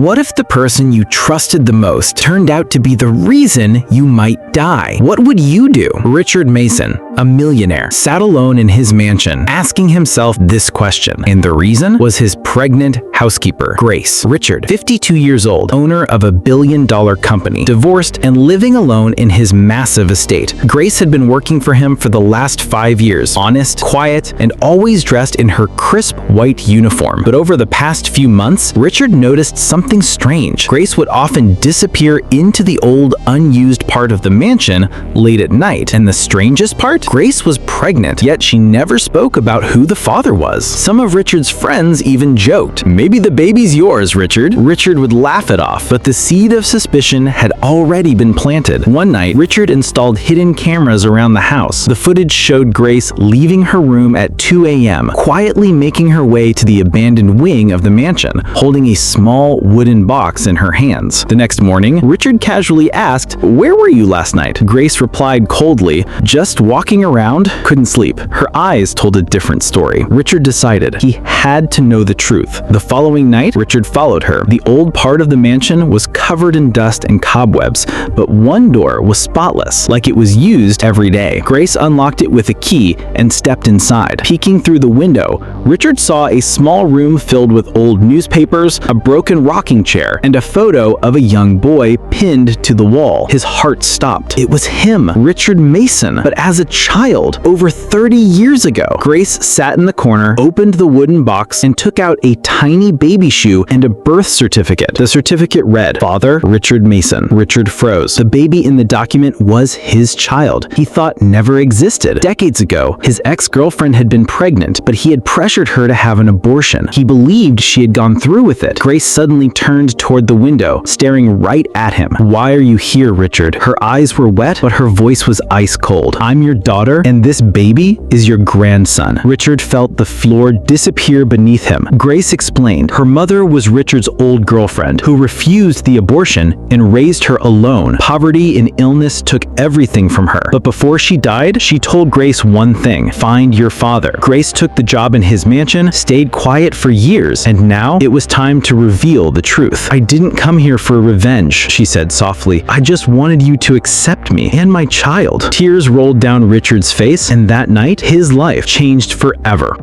What if the person you trusted the most turned out to be the reason you might die? What would you do? Richard Mason, a millionaire, sat alone in his mansion, asking himself this question. And the reason was his pregnant housekeeper, Grace. Richard, 52 years old, owner of a billion-dollar company, divorced and living alone in his massive estate. Grace had been working for him for the last 5 years, honest, quiet, and always dressed in her crisp white uniform. But over the past few months, Richard noticed something strange. Grace would often disappear into the old, unused part of the mansion late at night. And the strangest part? Grace was pregnant, yet she never spoke about who the father was. Some of Richard's friends even joked, "Maybe the baby's yours, Richard." Richard would laugh it off, but the seed of suspicion had already been planted. One night, Richard installed hidden cameras around the house. The footage showed Grace leaving her room at 2 a.m., quietly making her way to the abandoned wing of the mansion, holding a small wooden box in her hands. The next morning, Richard casually asked, "Where were you last night?" Grace replied coldly, "Just walking around, couldn't sleep." Her eyes told a different story. Richard decided he had to know the truth. The following night, Richard followed her. The old part of the mansion was covered in dust and cobwebs, but one door was spotless, like it was used every day. Grace unlocked it with a key and stepped inside. Peeking through the window, Richard saw a small room filled with old newspapers, a broken rocking chair, and a photo of a young boy pinned to the wall. His heart stopped. It was him, Richard Mason, but as a child, over 30 years ago. Grace sat in the corner, opened the wooden box, and took out a tiny baby shoe and a birth certificate. The certificate read, "Father, Richard Mason." Richard froze. The baby in the document was his child. He thought never existed. Decades ago, his ex-girlfriend had been pregnant, but he had pressured her to have an abortion. He believed she had gone through with it. Grace suddenly turned toward the window, staring right at him. "Why are you here, Richard?" Her eyes were wet, but her voice was ice cold. "I'm your daughter, and this baby is your grandson." Richard felt the floor disappear beneath him. Grace explained her mother was Richard's old girlfriend, who refused the abortion and raised her alone. Poverty and illness took everything from her. But before she died, she told Grace one thing: find your father. Grace took the job in his mansion, stayed quiet for years, and now it was time to reveal the truth. "I didn't come here for revenge," she said softly. "I just wanted you to accept me and my child." Tears rolled down Richard's face, and that night, his life changed forever.